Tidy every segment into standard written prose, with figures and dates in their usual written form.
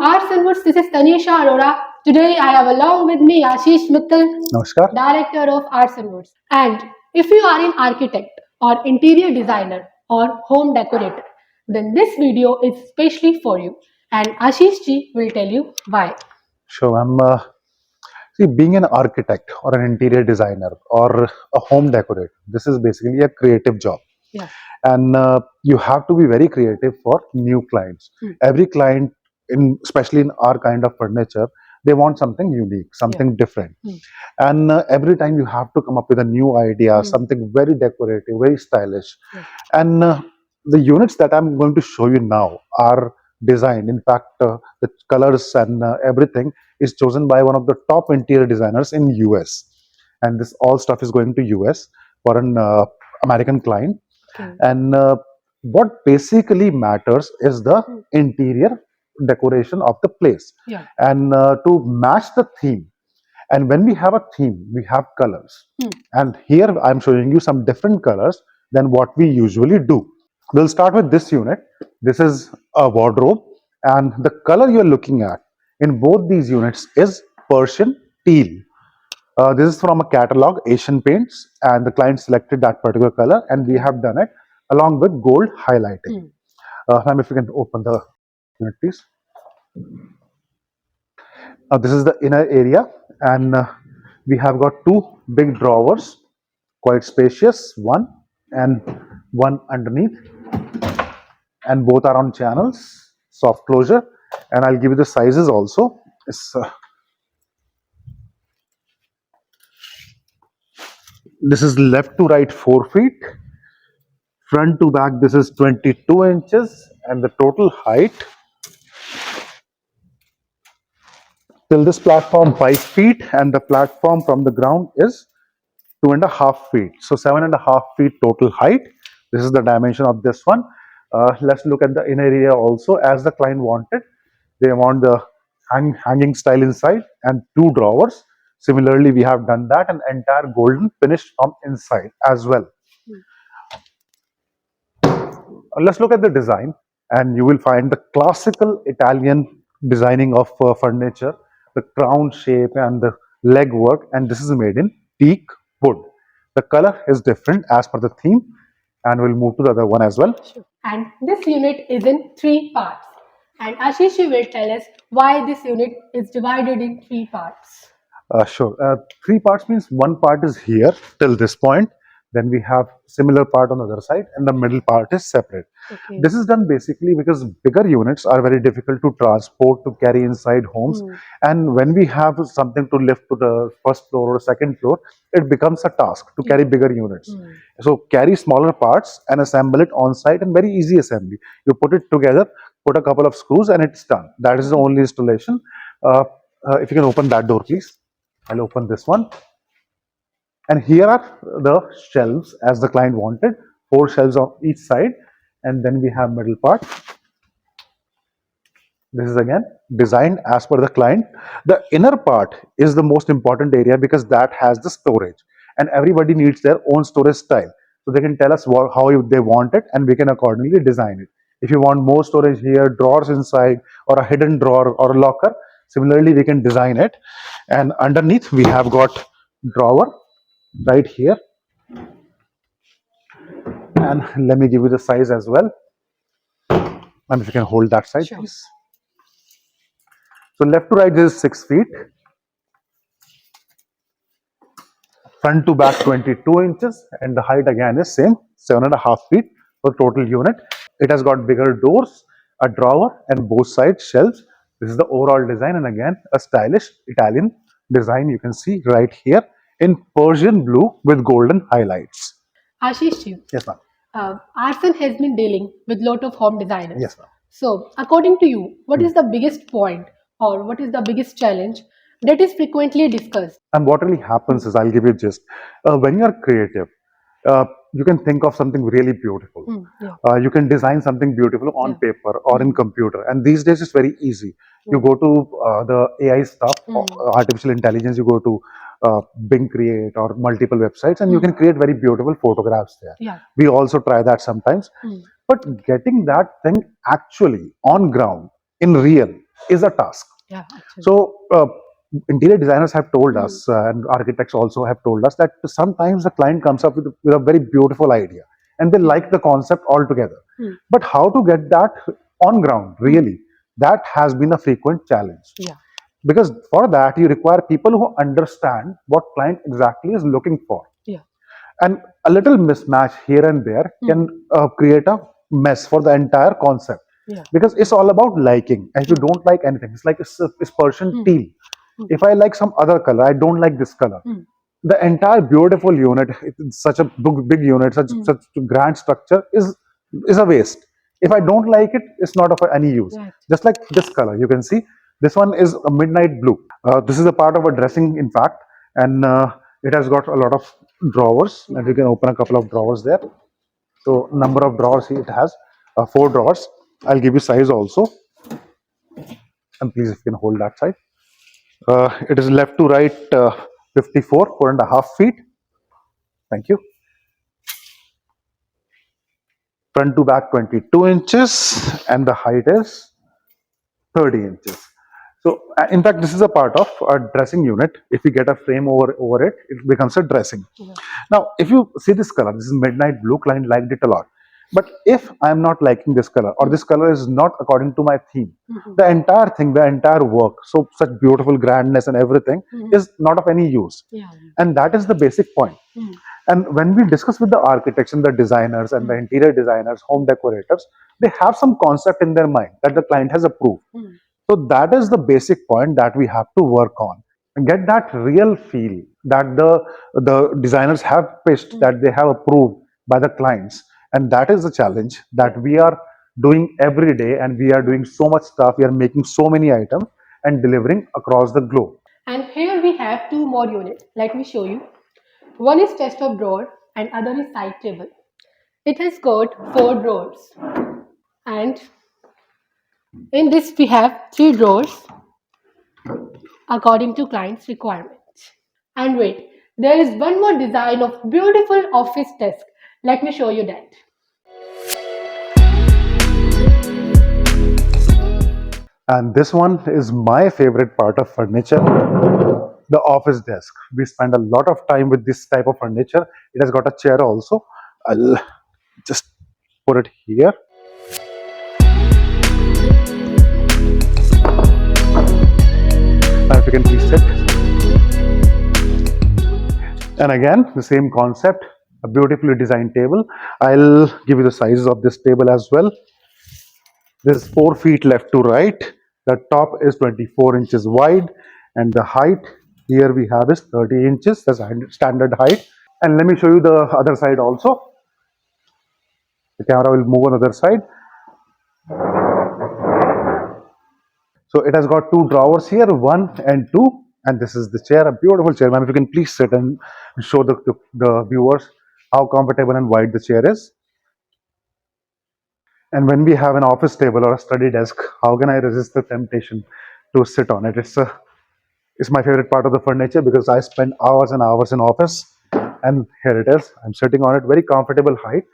Aarsun. This is Tanisha Arora. Today I have along with me Ashish Mittal, Namaskar. Director of Aarsun. And if you are an architect or interior designer or home decorator, then this video is specially for you. And Ashish ji will tell you why. Sure, being an architect or an interior designer or a home decorator, this is basically a creative job. Yeah. And you have to be very creative for new clients. Every client, especially in our kind of furniture, they want something unique, something different. And every time you have to come up with a new idea, something very decorative, very stylish. And the units that I'm going to show you now are designed. In fact, the colors and everything is chosen by one of the top interior designers in US. And this all stuff is going to US for an American client. And what basically matters is the interior decoration of the place. And to match the theme. And when we have a theme, we have colors. And here I'm showing you some different colors than what we usually do. We'll start with this unit. This is a wardrobe, and the color you're looking at in both these units is Persian teal. This is from a catalog, Asian Paints, and the client selected that particular color, and we have done it along with gold highlighting. Ma'am, if you can open the unit, please. This is the inner area, and we have got two big drawers, quite spacious, one and one underneath, and both are on channels, soft closure, and I'll give you the sizes also. This is left to right 4 feet, front to back this is 22 inches, and the total height till this platform 5 feet, and the platform from the ground is 2.5 feet. So 7.5 feet total height. This is the dimension of this one. Let's look at the inner area also, as the client wanted. They want the hanging style inside and two drawers. Similarly, we have done that, and entire golden finished from inside as well. Let's look at the design, and you will find the classical Italian designing of furniture, the crown shape and the leg work, and this is made in teak wood. The color is different as per the theme, and we'll move to the other one as well. Sure. And this unit is in 3 parts. And Ashish will tell us why this unit is divided in 3 parts. Sure. 3 parts means one part is here till this point. Then we have similar part on the other side, and the middle part is separate. This is done basically because bigger units are very difficult to transport, to carry inside homes. And when we have something to lift to the first floor or second floor, it becomes a task to carry bigger units. So carry smaller parts and assemble it on site, and very easy assembly. You put it together, put a couple of screws, and it's done. That is the only installation. If you can open that door, please. I'll open this one. And here are the shelves as the client wanted, 4 shelves on each side, and then we have middle part. This is again designed as per the client. The inner part is the most important area because that has the storage, and everybody needs their own storage style. So they can tell us how they want it, and we can accordingly design it. If you want more storage here, drawers inside, or a hidden drawer or a locker, similarly we can design it. And underneath we have got drawer right here, and let me give you the size as well. And if you can hold that side, please. So left to right is 6 feet, front to back 22 inches, and the height again is same, 7.5 feet for total unit. It has got bigger doors, a drawer, and both sides shelves. This is the overall design, and again a stylish Italian design you can see right here in Persian blue with golden highlights. Ashish, yes ma'am. Aarsun has been dealing with lot of home designers. Yes ma'am. So according to you, what is the biggest point or what is the biggest challenge that is frequently discussed? And what really happens is, I'll give you just, when you're creative, you can think of something really beautiful. You can design something beautiful on paper or in computer, and these days it's very easy. You go to the AI stuff, artificial intelligence, you go to Bing Create or multiple websites, and you can create very beautiful photographs there. We also try that sometimes. But getting that thing actually on ground, in real, is a task. Yeah, actually. So interior designers have told us, and architects also have told us, that sometimes the client comes up with a very beautiful idea and they like the concept altogether. But how to get that on ground, really, that has been a frequent challenge. Yeah. Because for that, you require people who understand what client exactly is looking for. Yeah. And a little mismatch here and there can create a mess for the entire concept. Yeah. Because it's all about liking. And if you don't like anything, it's like it's Persian teal. If I like some other color, I don't like this color. The entire beautiful unit, it's such a big unit, such a grand structure, is a waste. If I don't like it, it's not of any use. Right. Just like this color, you can see this one is a midnight blue. This is a part of a dressing, in fact, and it has got a lot of drawers, and you can open a couple of drawers there. So number of drawers it has, 4 drawers. I'll give you size also, and please if you can hold that side. It is left to right 54, 4.5 feet. Thank you. Front to back 22 inches, and the height is 30 inches. So in fact, this is a part of a dressing unit. If we get a frame over it, it becomes a dressing. Yeah. Now, if you see this color, this is midnight blue. Client liked it a lot. But if I'm not liking this color, or this color is not according to my theme, the entire thing, the entire work, so such beautiful grandness and everything is not of any use. Yeah. And that is the basic point. And when we discuss with the architects and the designers and the interior designers, home decorators, they have some concept in their mind that the client has approved. So that is the basic point that we have to work on and get that real feel that the designers have pitched, that they have approved by the clients. And that is the challenge that we are doing every day, and we are doing so much stuff. We are making so many items and delivering across the globe. And here we have 2 more units. Let me show you. One is chest of drawer and other is side table. It has got 4 drawers, and in this we have 3 drawers according to client's requirements. And wait, there is one more design of beautiful office desk. Let me show you that. And this one is my favorite part of furniture, the office desk. We spend a lot of time with this type of furniture. It has got a chair also. I'll just put it here. Now if you can please sit. And again, the same concept, a beautifully designed table. I'll give you the sizes of this table as well. This is 4 feet left to right. The top is 24 inches wide, and the height here we have is 30 inches. That's standard height. And let me show you the other side also. The camera will move on the other side. So it has got 2 drawers here, 1 and 2. And this is the chair, a beautiful chair. Ma'am, if you can please sit and show the viewers how comfortable and wide the chair is. And when we have an office table or a study desk, how can I resist the temptation to sit on it? It's my favorite part of the furniture because I spend hours and hours in office. And here it is. I'm sitting on it. Very comfortable height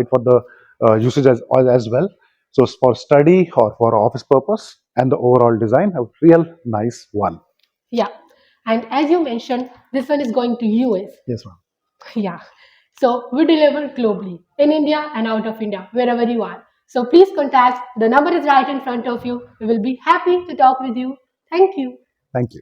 for the usage as well. So it's for study or for office purpose, and the overall design, a real nice one. Yeah. And as you mentioned, this one is going to US. Yes, ma'am. Yeah. So we deliver globally, in India and out of India, wherever you are. So please contact. The number is right in front of you. We will be happy to talk with you. Thank you. Thank you.